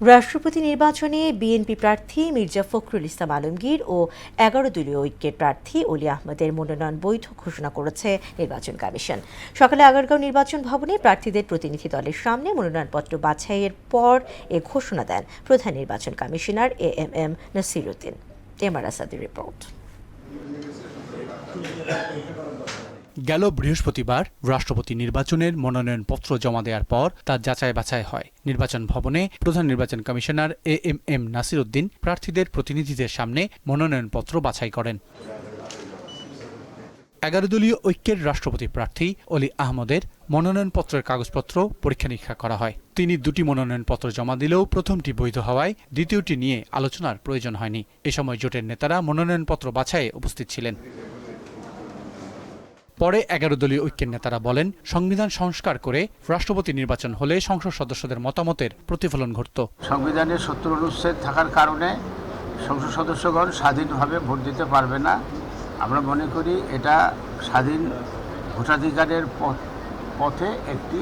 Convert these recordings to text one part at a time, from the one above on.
রাষ্ট্রপতি নির্বাচনে বিএনপি প্রার্থী মির্জা ফখরুল ইসলাম আলমগীর ও ১১ দলীয় ঐক্যের প্রার্থী অলি আহমদের মনোনয়ন বৈধ ঘোষণা করেছে নির্বাচন কমিশন। সকালে আগারগাঁও নির্বাচন ভবনে প্রার্থীদের প্রতিনিধি দলের সামনে মনোনয়নপত্র বাছাইয়ের পর এ ঘোষণা দেন প্রধান নির্বাচন commissioner AMM Nasir Uddin. MR আসাদের রিপোর্ট। গেল বৃহস্পতিবার রাষ্ট্রপতি নির্বাচনের মনোনয়নপত্র জমা দেওয়ার পর তা যাচাই বাছাই হয় নির্বাচন ভবনে। প্রধান নির্বাচন কমিশনার এএমএম নাসির উদ্দিন প্রার্থীদের প্রতিনিধিদের সামনে মনোনয়নপত্র বাছাই করেন। ১১ দলীয় ঐক্যের রাষ্ট্রপতি প্রার্থী অলি আহমদের মনোনয়নপত্রের কাগজপত্র পরীক্ষা নিরীক্ষা করা হয়। তিনি দুটি মনোনয়নপত্র জমা দিলেও প্রথমটি বৈধ হওয়ায় দ্বিতীয়টি নিয়ে আলোচনার প্রয়োজন হয়নি। এ সময় জোটের নেতারা মনোনয়নপত্র বাছাইয়ে উপস্থিত ছিলেন। পরে ১১ দলীয় ঐক্যের নেতারা বলেন, সংবিধান সংস্কার করে রাষ্ট্রপতি নির্বাচন হলে সংসদ সদস্যদের মতামতের প্রতিফলন ঘটত। সংবিধানের ৭০ অনুচ্ছেদ থাকার কারণে সংসদ সদস্যগণ স্বাধীনভাবে ভোট দিতে পারবে না। আমরা মনে করি এটা স্বাধীন ভোটাধিকারের পথে একটি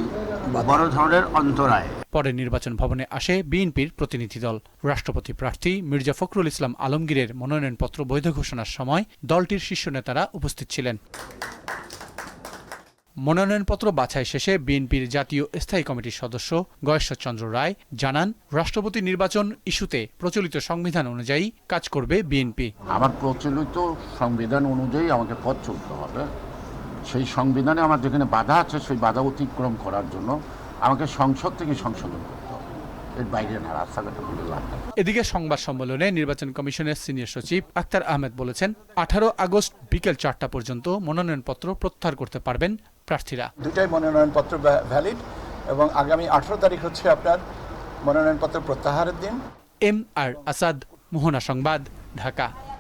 বড় ধরনের অন্তরায়। পরে নির্বাচন ভবনে আসে বিএনপির প্রতিনিধি দল। রাষ্ট্রপতি প্রার্থী মির্জা ফখরুল ইসলাম আলমগীরের মনোনয়নপত্র বৈধ ঘোষণার সময় দলটির শীর্ষ নেতারা উপস্থিত ছিলেন। মনোনয়নপত্র বাছাই শেষে বিএনপির জাতীয় স্থায়ী কমিটির সদস্য গয়েশ্বর চন্দ্র রায় জানান, রাষ্ট্রপতি নির্বাচন ইস্যুতে প্রচলিত সংবিধান অনুযায়ী কাজ করবে বিএনপি। আমার প্রচলিত সংবিধান অনুযায়ী আমাকে পথ চলতে হবে। সেই সংবিধানে আমার যেখানে বাধা আছে সেই বাধা অতিক্রম করার জন্য আমাকে সংসদ থেকে সংশোধন করতে হবে। এর বাইরে না, রাস্তাঘাটে বলে লাভ নেই। এদিকে সংবাদ সম্মেলনে নির্বাচন কমিশনের সিনিয়র সচিব আক্তার আহমেদ বলেছেন, ১৮ আগস্ট বিকেল ৪টা পর্যন্ত মনোনয়নপত্র প্রত্যাহার করতে পারবেন প্রার্থীরা। দুটাই মনোনয়নপত্র ভ্যালিড এবং আগামী 18 তারিখ হচ্ছে আপনার মনোনয়নপত্র প্রত্যাহারের দিন। এমআর আসাদ, মোহনা সংবাদ, ঢাকা।